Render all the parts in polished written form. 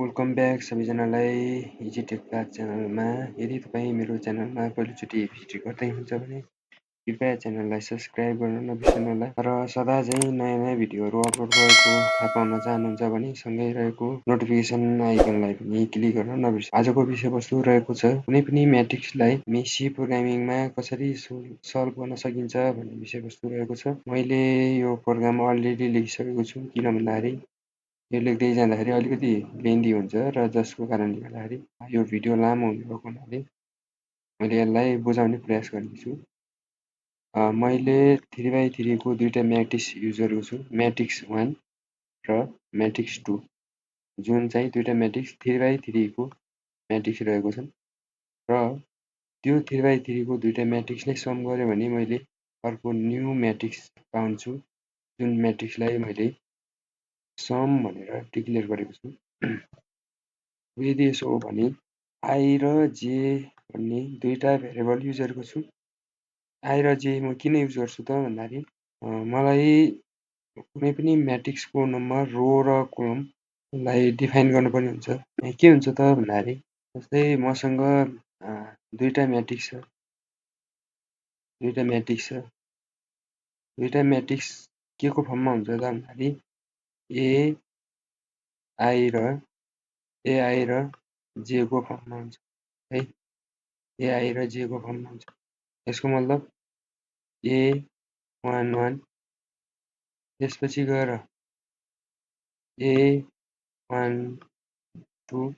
Welcome back सबैजनालाई easy take class च्यानलमा। यदि तपाईँ मेरो च्यानलमा पहिलोचोटि भिजिट गर्दै हुनुहुन्छ भने कृपया च्यानललाई सब्सक्राइब गर्न नबिर्सनुहोला र सदा चाहिँ नयाँ भिडियोहरू अपलोड गरेको थाहा पाउन चाहनुहुन्छ भने सँगै रहेको नोटिफिकेसन आइकनलाई पनि क्लिक गर्न नबिर्स। आजको विषयवस्तु रहेको छ कुनै पनि म्याट्रिक्सलाई सी प्रोग्रामिङमा कसरी सल्भ गर्न सकिन्छ भन्ने विषयवस्तु रहेको छ। मैले यो प्रोग्राम अलरेडी लेखिसकेको छु, किन भन्दाखेरि यो लेख्दै जाँदाखेरि अलिकति लेन्दी हुन्छ र जसको कारणले गर्दाखेरि यो भिडियो लामो हुने भएको हुनाले मैले यसलाई बुझाउने प्रयास गर्नेछु। मैले 3x3 को दुईटा म्याट्रिक्स युज गरेको छु, म्याट्रिक्स 1 र म्याट्रिक्स 2, जुन चाहिँ दुईटा म्याट्रिक्स 3x3 को म्याट्रिक्स रहेको छन् र त्यो 3x3 को दुईटा म्याट्रिक्सलाई सम गऱ्यो भने मैले अर्को न्यू म्याट्रिक्स पाउँछु, जुन म्याट्रिक्सलाई मैले सम भनेर डिक्लेयर गरेको छु। यदि यसो हो भने आई र जे भन्ने दुईटा भेरिएबल युज गरेको छु। आई र जे म किन युज गर्छु त भन्दाखेरि मलाई कुनै पनि म्याट्रिक्सको नम्बर रो र कोलमलाई डिफाइन गर्नुपर्ने हुन्छ। के हुन्छ त भन्दाखेरि जस्तै मसँग दुईटा म्याट्रिक्स के को फर्ममा हुन्छ त भन्दाखेरि एआई र जे को फर्ममा हुन्छ है। एआई र जे को फर्ममा हुन्छ। यसको मतलब A11 त्यसपछि गएर A12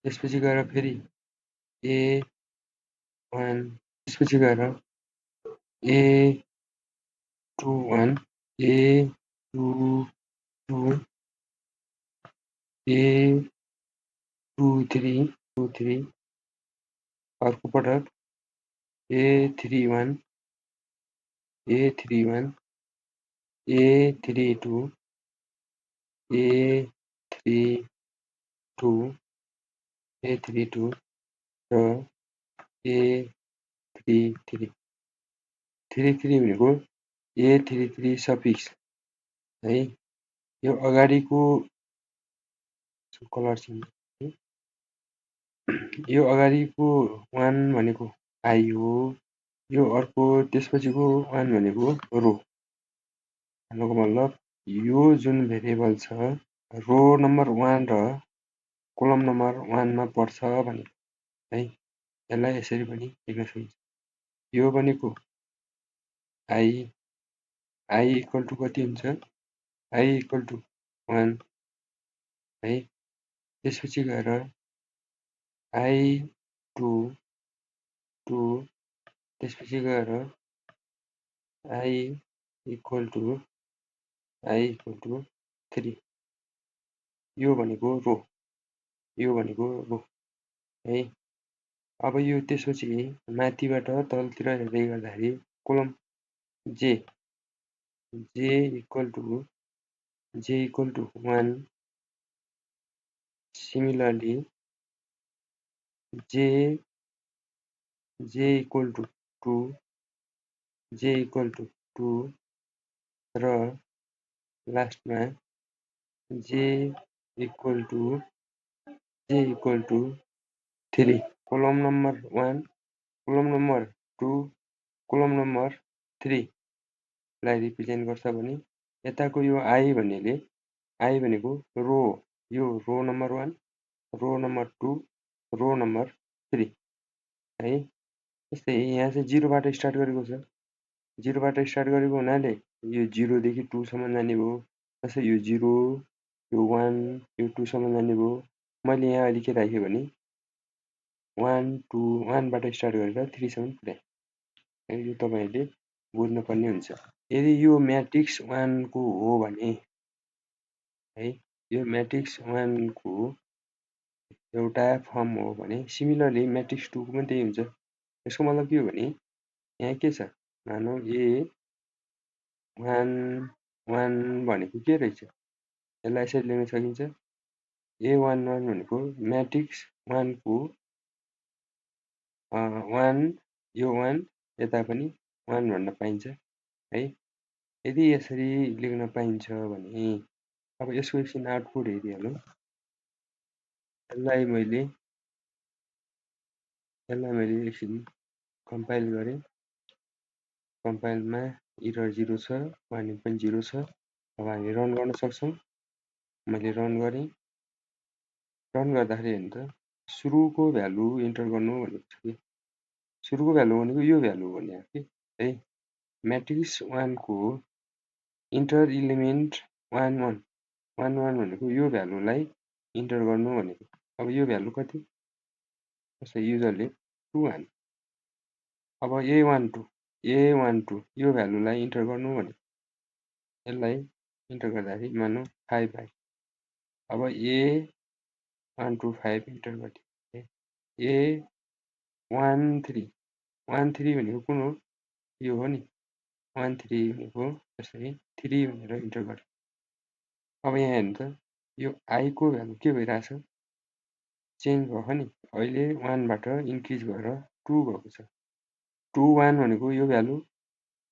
त्यसपछि गएर फेरि A1 त्यसपछि गएर A21 A22 A23 अर्को पटक A31 A32 A32 र A33 भनेको A33 सफिक्स है। यो अगाडिको कलर चेन्ज, यो अगाडिको 1 भनेको आई हो, यो अर्को त्यसपछिको 1 भनेको रो। भन्नुको मतलब यो जुन भेरिएबल छ रो नम्बर 1 र कोलम नम्बर 1 मा पर्छ भने है। यसलाई यसरी पनि लेख्न सकिन्छ। यो भनेको आई इक्वल टु कति हुन्छ, आई इक्वल टु 1 है। त्यसपछि गएर I2 त्यसपछि गएर I इक्वल टु 3। यो भनेको रो है। अब यो त्यसपछि माथिबाट तलतिर हेर्दै गर्दाखेरि column J equal to 1, similarly J equal to 2 र लास्टमा J equal to 3। Column number 1, column number 2, column number 3 लाई रिप्रेजेन्ट गर्छ भने यताको यो आई भनेको रो, यो रो नम्बर 1, रो नम्बर 2, रो नम्बर 3 है। जस्तै यहाँ चाहिँ 0 बाट स्टार्ट गरेको छ, 0 बाट स्टार्ट गरेको हुनाले यो 0 देखि 2 सम्म जाने भयो। जस्तै यो 0, यो 1, यो 2 सम्म जाने भयो। मैले यहाँ अहिले के राखेँ भने 1 बाट स्टार्ट गरेर 3 सम्म पुर्याएँ है। यो तपाईहरुले बुझ्नुपर्ने हुन्छ। यदि यो म्याट्रिक्स 1 को हो भने है, यो म्याट्रिक्स 1 को एउटा फर्म हो भने सिमिलरली म्याट्रिक्स 2 को पनि त्यही हुन्छ। यसको मतलब के हो भने यहाँ के छ, मानौ A11 भनेको के रहेछ, यसलाई यसरी लेख्न सकिन्छ। A11 भनेको म्याट्रिक्स 1 को 1, यो 1 यता पनि 1 भन्न पाइन्छ है। यदि यसरी लेख्न पाइन्छ भने अब यसको एकछिन आउटपुट हेरिहालौँ। यसलाई मैले एकछिन कम्पाइल गरेँ। कम्पाइलमा एरर 0 छ, वार्निङ पनि 0 छ। अब हामी रन गर्न सक्छौँ। मैले रन गरेँ। रन गर्दाखेरि हेर्नु त सुरुको भ्यालु इन्टर गर्नु भनेको छ कि सुरुको भ्यालु भनेको यो भ्यालु भनेको कि है म्याट्रिक्स 1 को इन्टर इलिमेन्ट 1 1 1 1 भनेको यो भ्यालुलाई इन्टर गर्नु भनेको। अब यो भ्यालु कति जस्तै युजरले 2 1 अब a12 यो भ्यालुलाई इन्टर गर्नु भने यसलाई इन्टर गर्दाखेरि मानौँ 5 आयो। अब a125 इन्टर गर्ने a13 भनेको कुन हो यो हो नि 13 भनेको जस्तै 3 भनेर इन्टर गर्ने। अब यहाँ हेर्नु त यो I को भ्यालु के भइरहेछ चेन्ज भएको नि अहिले 1 बाट इन्क्रिज भएर 2 भएको छ। 2 1 भनेको यो भ्यालु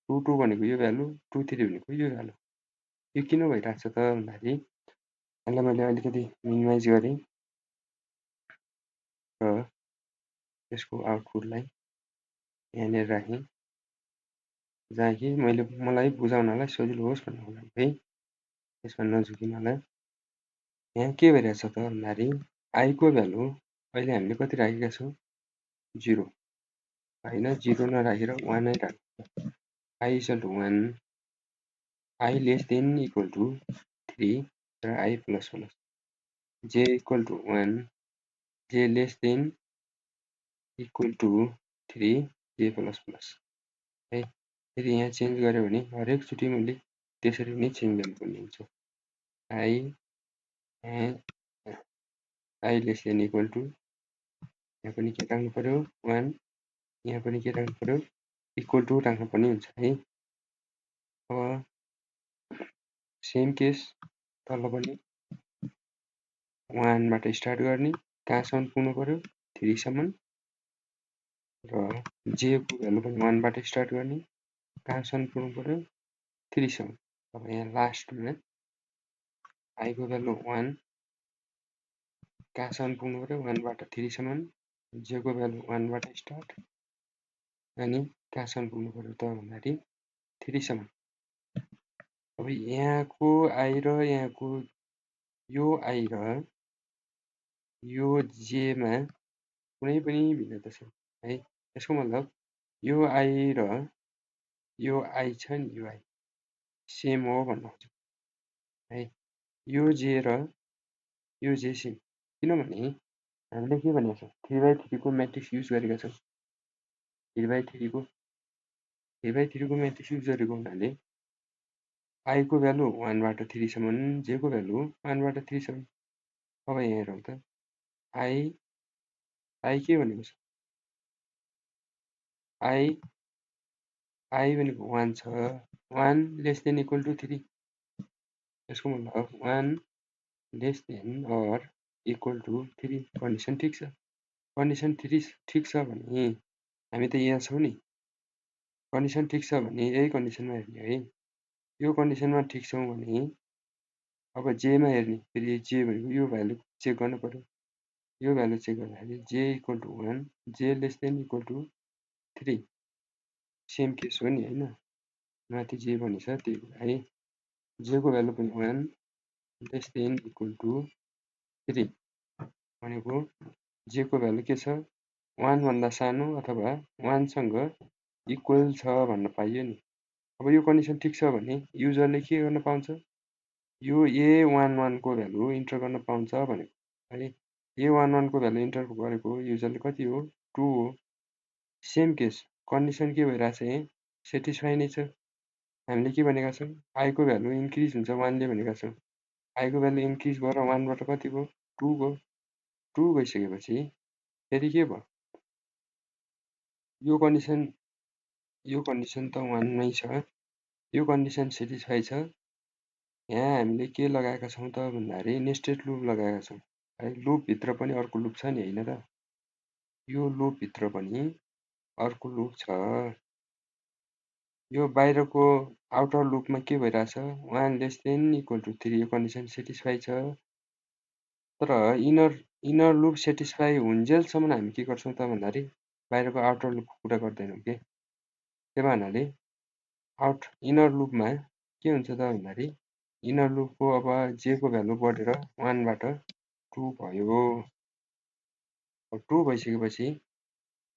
2 2 भनेको यो भ्यालु 2 3 भनेको यो भ्यालु। यो किन भइरहेछ त भन्दाखेरि यसलाई मैले अलिकति मिनिमाइज गरेँ र यसको आउटपुटलाई यहाँनिर राखेँ जहाँ कि मलाई बुझाउनलाई सजिलो होस् भन्नको लागि है यसमा नझुकिनलाई। यहाँ के भइरहेछ त भन्दाखेरि I को भ्यालु अहिले हामीले कति राखेका छौँ 0 होइन 0 नराखेर 1 नै राख्नु। I equal to 1 I less than equal to 3 र I plus plus j equal to 1 j less than equal to 3 j plus plus है। फेरि यहाँ चेन्ज गऱ्यो भने हरेकचोटि मैले त्यसरी नै चेन्ज गर्नुपर्ने हुन्छ। I less than equal to यहाँ पनि के राख्नु पर्यो 1 यहाँ पनि के राख्नु पर्यो इक्वल टु राख्नुपर्ने हुन्छ है। अब सेम केस तल पनि 1 बाट स्टार्ट गर्ने कहाँसम्म पुग्नु पर्यो 3 सम्म र j को भ्यालु पनि 1 बाट स्टार्ट गर्ने कहाँसम्म पुग्नु पर्यो 3 सम्म। अब यहाँ लास्टमा I को भ्यालु 1 कहाँसम्म पुग्नु पर्यो 1 बाट 3 सम्म j को भ्यालु 1 बाट स्टार्ट अनि कहाँसम्म पुग्नु पर्यो त भन्दाखेरि 3 सम्म। अब यहाँको I र यहाँको यो I र यो j मा कुनै पनि भिन्नता छैन है। यसको मतलब यो I र यो I छ नि यो I सेम हो भन्न खोजेको है। यो j र यो j सेम किनभने हामीले के भनेको छौँ 3/3 को म्याट्रिक्स युज गरेका छौँ। 3/3 को म्याट्रिक्स युज गरेको हुनाले I को भ्यालु 1 बाट 3 सम्म j को भ्यालु 1 बाट 3 सम्म। अब यहाँ हेरौँ त I के भनेको छ I भनेको 1 छ 1 लेस देन इक्वल टु 3 यसको मतलब 1 less than or equal to 3 condition ठिक छ। कन्डिसन 3 ठिक छ भने हामी त यहाँ छौँ नि कन्डिसन ठिक छ भने यही कन्डिसनमा हेर्ने है। यो कन्डिसनमा ठिक छौँ भने अब j मा हेर्ने फेरि j भनेको यो भ्यालु चेक गर्नु पर्यो। यो भ्यालु चेक गर्दाखेरि j equal to 1 j less than equal to 3 same case हो नि होइन माथि j भनिन्छ त्यही है j को भ्यालु पनि 1 लेस देन इक्वल टु 3 भनेको j को भ्यालु के छ 1 भन्दा सानो अथवा 1 सँग इक्वल छ भन्न पाइयो नि। अब यो कन्डिसन ठिक छ भने युजरले के गर्न पाउँछ यो a11 को भ्यालु इन्टर गर्न पाउँछ भनेको है। a11 को भ्यालु इन्टर गरेको युजरले कति हो 2 हो। सेम केस कन्डिसन के भइरहेछ यहाँ सेटिस्फाई नै छ। हामीले के भनेका छौँ I को भ्यालु इन्क्रिज हुन्छ 1 ले भनेका छौँ। I को भ्यालु इन्क्रिज भएर 1 बाट कति भयो 2 भयो। 2 भइसकेपछि फेरि के भयो यो कन्डिसन त 1 मै छ। यो कन्डिसन सेटिस्फाई छ। यहाँ हामीले के लगाएका छौँ त भन्दाखेरि नेस्टेड लुप लगाएका छौँ है। लुप भित्र पनि अर्को लुप छ नि होइन त यो लुप भित्र पनि अर्को लुप छ। यो बाहिरको आउटर लुपमा के भइरहेछ 1 लेस देन इक्वल टु 3 यो कन्डिसन सेटिस्फाई छ। तर इनर इनर लुप सेटिस्फाई हुन्जेलसम्म हामी के गर्छौँ त भन्दाखेरि बाहिरको आउटर लुपको कुरा गर्दैनौँ के। त्यही भन्नाले इनर लुपमा के हुन्छ त भन्दाखेरि इनर लुपको अब जेको भ्यालु बढेर 1 बाट 2 भयो। 2 भइसकेपछि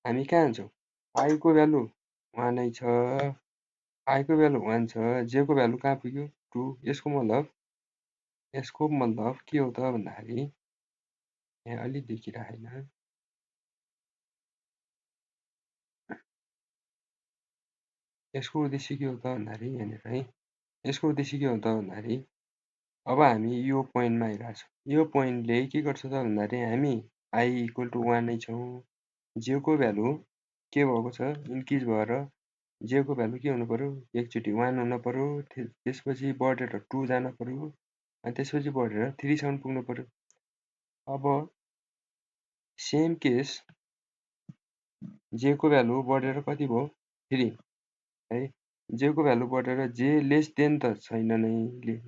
हामी कहाँ जान्छौँ? I को भ्यालु 1 नै छ, I को भ्यालु 1 छ, J को भ्यालु कहाँ पुग्यो? 2। यसको मतलब के हो त भन्दाखेरि यहाँ अलि देखिरहेन। यसको उद्देश्य के हो त भन्दाखेरि यहाँनिर है, यसको उद्देश्य के हो त भन्दाखेरि अब हामी यो पोइन्टमा आइरहेछौँ। यो पोइन्टले के गर्छ त भन्दाखेरि हामी I इक्वल टु 1 नै छौँ, J को भ्यालु के भएको छ? इन्क्रिज भएर J को भ्यालु के हुनु पर्यो? एकचोटि 1 हुन पर्यो, त्यसपछि बढेर 2 जान पर्यो, अनि त्यसपछि बढेर 3 सम्म पुग्नु पर्यो। अब सेम केस J को भ्यालु बढेर कति भयो? 3 है। J को भ्यालु बढेर J लेस देन त छैन नै,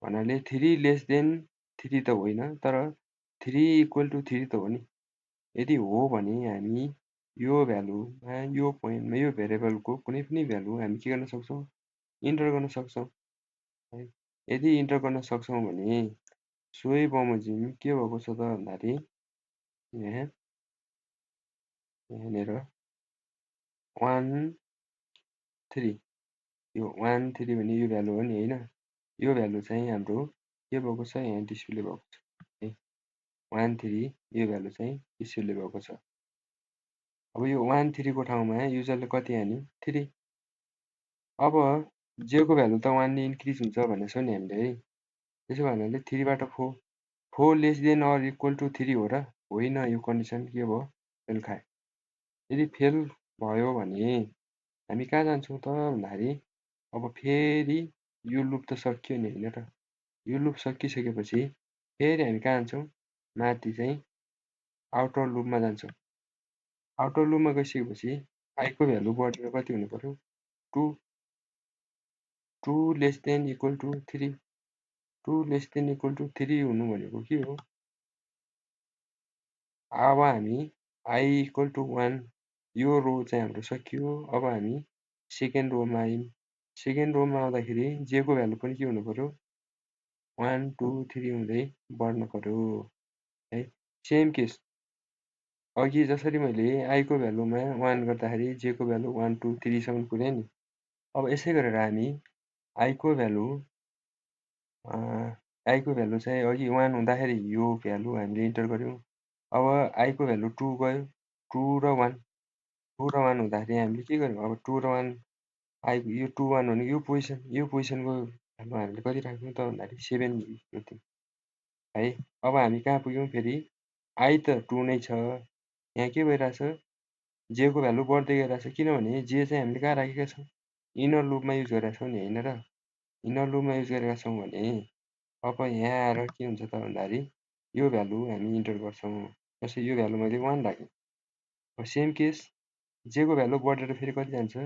भन्नाले 3 लेस देन 3 त होइन, तर 3 इक्वल टु 3 त हो नि। यदि हो भने हामी यो भ्यालुमा यो पोइन्टमा यो भेरिएबलको कुनै पनि भ्यालु हामी के गर्न सक्छौँ? इन्टर गर्न सक्छौँ है। यदि इन्टर गर्न सक्छौँ भने सोही बमोजिम के भएको छ त भन्दाखेरि यहाँनिर 1 3 यो 1 3 भने यो भ्यालु हो नि होइन, यो भ्यालु चाहिँ हाम्रो के भएको छ? यहाँ डिस्प्ले भएको छ है। 1 3 यो भ्यालु चाहिँ डिस्प्ले भएको छ। अब यो 1 3 को ठाउँमा युजरले कति हान्यो? 3। अब J को भ्यालु त 1 ले इन्क्रिज हुन्छ भनेको छौँ नि हामीले है। त्यसो भन्नाले 3 बाट 4 4 less than or equal to 3 हो र? होइन, यो कन्डिसन के भयो? फेल खायो। यदि फेल भयो भने हामी कहाँ जान्छौँ त भन्दाखेरि अब फेरि यो लुप त सकियो नि होइन र? यो लुप सकिसकेपछि फेरि हामी कहाँ जान्छौँ? माथि चाहिँ आउटर लुपमा जान्छौँ। आउटर लुपमा गइसकेपछि I को भ्यालु बढेर कति हुनु पर्यो? 2 2 less than equal to 3 2 less than equal to 3 हुनु भनेको के हो? अब हामी I इक्वल टु 1 यो रो चाहिँ हाम्रो सकियो। अब हामी सेकेन्ड रोमा आयौँ। सेकेन्ड रोमा आउँदाखेरि J को भ्यालु पनि के हुनु पर्यो? 1 2 3 हुँदै बढ्नु पर्यो है। सेम केस अघि जसरी मैले I को भ्यालुमा 1 गर्दाखेरि J को भ्यालु 1 2 3 सम्म पुग्यो नि। अब यसै गरेर हामी I को भ्यालु चाहिँ अघि 1 हुँदाखेरि यो भ्यालु हामीले इन्टर गर्यौँ। अब I को भ्यालु 2 गयो, 2 र 1 हुँदाखेरि हामीले के गर्यौँ? अब 2 र 1 यो 2 1 भनेको यो पोजिसनको भ्यालु हामीले कति राख्यौँ त भन्दाखेरि 7 राख्यौँ है। अब हामी कहाँ पुग्यौँ? फेरि I त 2 नै छ, यहाँ के भइरहेछ? J को भ्यालु बढ्दै गइरहेछ, किनभने J चाहिँ हामीले कहाँ राखेका छौँ? इनर लुपमा युज गरेका छौँ नि होइन र? इनर लुपमा युज गरेका छौँ भने अब यहाँ आएर के हुन्छ त भन्दाखेरि यो भ्यालु हामी इन्टर गर्छौँ। जस्तै यो भ्यालु मैले 1 राखेँ। सेम केस J को भ्यालु बढेर फेरि कति जान्छ?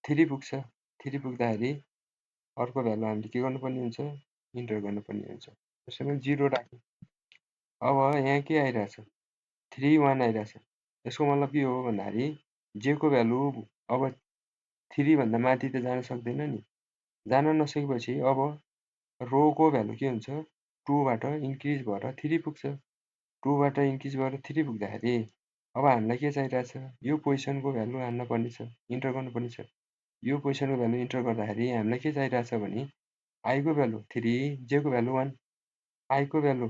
3 पुग्छ। 3 पुग्दाखेरि अर्को भ्यालु हामीले के गर्नुपर्ने हुन्छ? इन्टर गर्नुपर्ने हुन्छ। जस्तै मैले 0 राखेँ। अब यहाँ के आइरहेछ? 3 1 आइरहेछ। यसको मतलब के हो भन्दाखेरि J को भ्यालु अब 3 भन्दा माथि त जान सक्दैन नि। जान नसकेपछि अब रोको भ्यालु के हुन्छ? 2 बाट इन्क्रिज भएर 3 पुग्छ। 2 बाट इन्क्रिज भएर 3 पुग्दाखेरि अब हामीलाई के चाहिरहेछ? यो पोजिसनको भ्यालु हाल्न पर्ने छ, इन्टर गर्नुपर्ने छ। यो पोजिसनको भ्यालु इन्टर गर्दाखेरि हामीलाई के चाहिरहेछ भने I को भ्यालु 3 J को भ्यालु 1 I को भ्यालु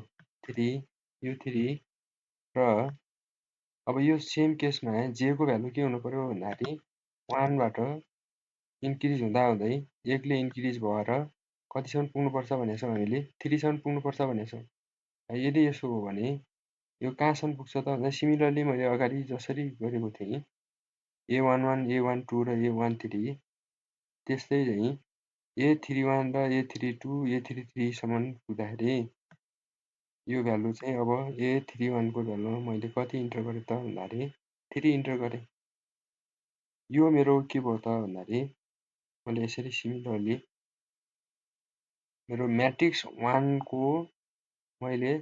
3 यो 3 र अब यो सेम केसमा J को भ्यालु के हुनु पर्यो भन्दाखेरि 1 बाट इन्क्रिज हुँदा हुँदै 1 ले इन्क्रिज भएर कतिसम्म पुग्नुपर्छ भनेको छौँ हामीले? 3 सम्म पुग्नुपर्छ भनेको छौँ। यदि यसो हो भने यो कहाँसम्म पुग्छ त भन्दा सिमिलरली मैले अगाडि जसरी गरेको थिएँ A11 A12 र A13 त्यस्तै चाहिँ A31 र A32 A33 सम्म पुग्दाखेरि यो भ्यालु चाहिँ अब A31 को भ्यालु मैले कति इन्टर गरेँ त भन्दाखेरि 3 इन्टर गरेँ। यो मेरो के भयो त भन्दाखेरि मैले यसरी सिमिलरली मेरो म्याट्रिक्स 1 को मैले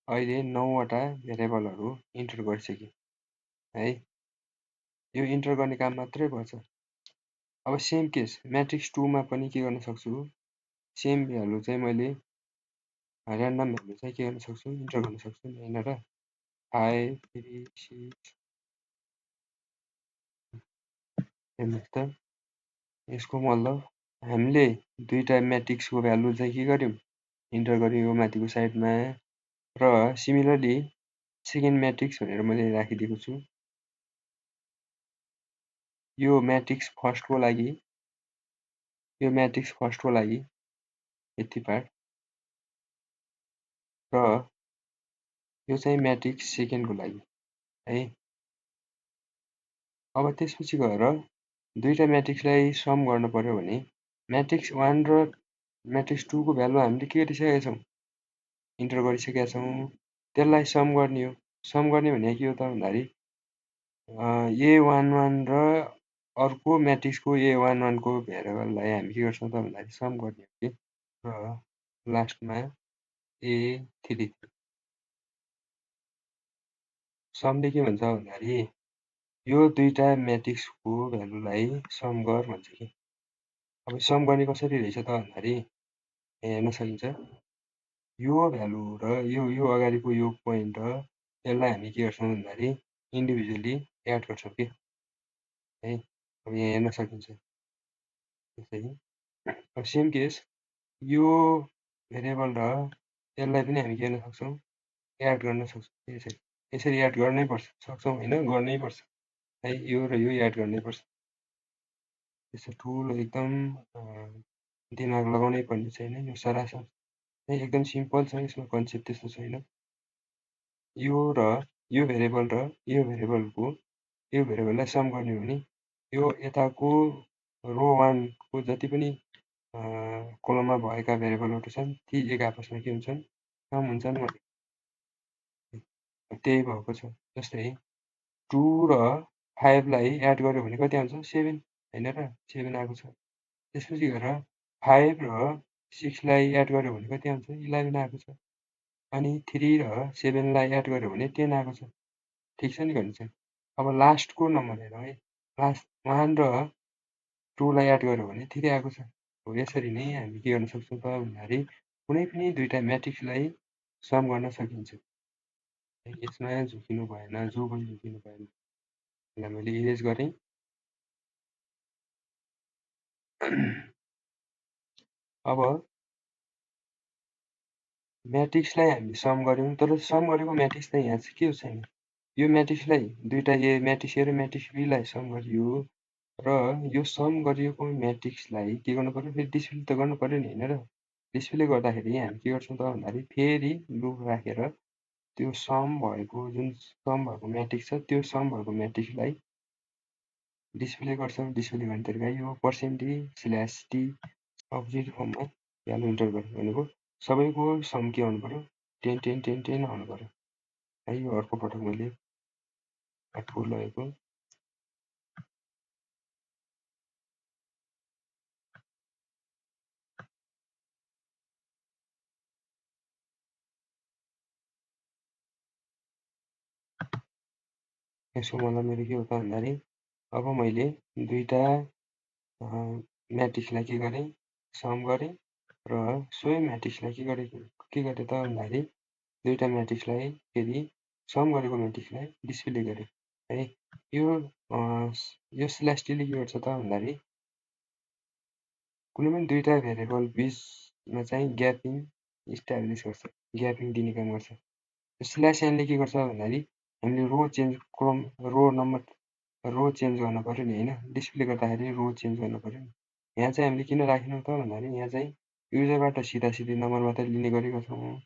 अहिले 9 वटा भेरिएबलहरू इन्टर गरिसकेँ है। यो इन्टर गर्ने काम मात्रै पर्छ। अब सेम केस म्याट्रिक्स 2 मा पनि के गर्न सक्छु, सेम भ्यालु चाहिँ मैले ऱ्यान्डम भ्यालु चाहिँ के गर्न सक्छु, इन्टर गर्न सक्छु हैन र 5 3 6 हेर्नुहोस् त। यसको मतलब हामीले दुईटा म्याट्रिक्सको भ्यालु चाहिँ के गर्यौं, इन्टर गर्यौं यो माथिको साइडमा, र सिमिलरली सेकेन्ड म्याट्रिक्स भनेर मैले राखिदिएको छु। यो म्याट्रिक्स फर्स्टको लागि, यो म्याट्रिक्स फर्स्टको लागि यति पार्ट, र यो चाहिँ म्याट्रिक्स सेकेन्डको लागि है। अब त्यसपछि गएर दुईटा म्याट्रिक्सलाई सम गर्न पर्यो भने म्याट्रिक्स 1 र म्याट्रिक्स 2 को भ्यालु हामीले के गरिसकेका छौँ, इन्टर गरिसकेका छौँ। त्यसलाई सम गर्ने हो। सम गर्ने भनेको के हो त भन्दाखेरि A11 र अर्को म्याट्रिक्सको A11 को भेरिएबललाई हामी के गर्छौँ त भन्दाखेरि सम गर्ने हो कि, र लास्टमा A3 समले के भन्छ भन्दाखेरि यो दुईटा म्याट्रिक्सको भ्यालुलाई सम गर भन्छ कि। अब सम गर्ने कसरी रहेछ त भन्दाखेरि हेर्न सकिन्छ, यो भ्यालु र यो अगाडिको यो पोइन्ट र यसलाई हामी के गर्छौँ भन्दाखेरि इन्डिभिजुअली एड गर्छौँ कि है। अब यहाँ हेर्न सकिन्छ त्यसरी। अब सेम केस यो भेरिएबल र यसलाई पनि हामी के गर्न सक्छौँ, एड गर्न सक्छौँ। यसरी एड गर्नै पर्छ, सक्छौँ होइन, गर्नै पर्छ है। यो र यो एड गर्नै पर्छ। त्यस्तो ठुलो एकदम दिमाग लगाउनै पर्ने छैन, यो सरासर एकदम सिम्पल छ, यसमा कन्सेप्ट त्यस्तो छैन। यो र यो भेरिएबल र यो भेरिएबलको यो भेरिएबललाई सम गर्ने हो भने यो यताको रो 1 को जति पनि कोलममा भएका भेरिएबलहरू छन् ती एक आपसमा के हुन्छन्, सम हुन्छन्। त्यही भएको छ। जस्तै 2 र 5 लाई एड गर्यो भने कति आउँछ, 7 हैन र 7 आएको छ। त्यसपछि गएर 5 र 6 लाई एड गर्यो भने कति आउँछ, 11 आएको छ। अनि 3 र 7 लाई एड गर्यो भने 10 आएको छ। ठिक छ नि कन्डिसन। अब लास्टको नम्बर हेरौँ है। लास्ट 1 र 2 लाई एड गर्यो भने 3 आएको छ। हो यसरी नै हामी के गर्न सक्छौँ त भन्दाखेरि कुनै पनि दुईटा म्याट्रिक्सलाई सम गर्न सकिन्छ। यसमा झुकिनु भएन, जो पनि झुकिनु भएन। यसलाई मैले इरेज गरेँ। अब म्याट्रिक्सलाई हामीले सम गर्यौँ, तर सम गरेको म्याट्रिक्स चाहिँ यहाँ चाहिँ के छैन। यो म्याट्रिक्सलाई दुईटा म्याट्रिक्स ए र म्याट्रिक्स बीलाई सम गरियो, र यो सम गरिएको म्याट्रिक्सलाई के गर्नु पर्यो, फेरि डिस्प्ले त गर्नु पर्यो नि होइन र। डिस्प्ले गर्दाखेरि हामी के गर्छौँ त भन्दाखेरि फेरि लुप राखेर त्यो सम भएको जुन सम भएको म्याट्रिक्स छ त्यो सम भएको म्याट्रिक्सलाई डिस्प्ले गर्छौँ। डिस्प्ले गर्ने तरिका यो %t अब्जेक्ट फर्ममा भ्यालु इन्टर गर्नु भनेको सबैको सम के आउनु पर्यो, 10 10 10 10 आउनु पर्यो है। यो अर्को पटक मैले ठुलो लगेको। यसको मतलब मेरो के हो त भन्दाखेरि अब मैले दुईटा म्याट्रिक्सलाई के गरेँ, सम गरेँ, र सोही म्याट्रिक्सलाई के गरेँ त भन्दाखेरि दुईटा म्याट्रिक्सलाई फेरि सम गरेको म्याट्रिक्सलाई डिस्प्ले गरेँ है। यो स्ल्यासटीले के गर्छ त भन्दाखेरि कुनै पनि दुईटा भेरिएबल बिचमा चाहिँ ग्यापिङ इस्टाब्लिस गर्छ, ग्यापिङ दिने काम गर्छ। स्ल्यास एनले के गर्छ भन्दाखेरि हामीले रो चेन्ज गर्न पर्यो नि होइन, डिस्प्ले गर्दाखेरि रो चेन्ज गर्न पर्यो नि। यहाँ चाहिँ हामीले किन राखेनौँ त भन्दाखेरि यहाँ चाहिँ युजरबाट सिधा नम्बर मात्रै लिने गरेको छौँ,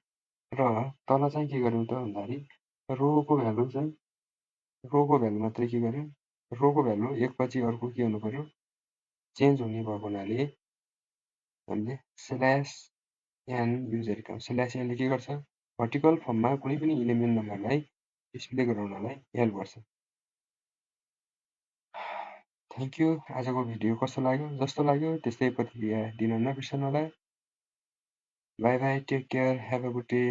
र तल चाहिँ के गर्यौँ त भन्दाखेरि रोको भ्यालु मात्रै के गर्यौँ, रोको भ्यालु एकपछि अर्को के हुनु पर्यो, चेन्ज हुने भएको हुनाले हामीले स्ल्यास एन युज गरेका हौँ। स्ल्यास एनले के गर्छ, भर्टिकल फर्ममा कुनै पनि इलिमेन्ट नम्बरलाई डिस्प्ले गराउनलाई हेल्प गर्छ। Thank you. आजको भिडियो कस्तो लाग्यो, जस्तो लाग्यो त्यस्तै प्रतिक्रिया दिन नबिर्सनु होला। Bye bye, take care, have a good day.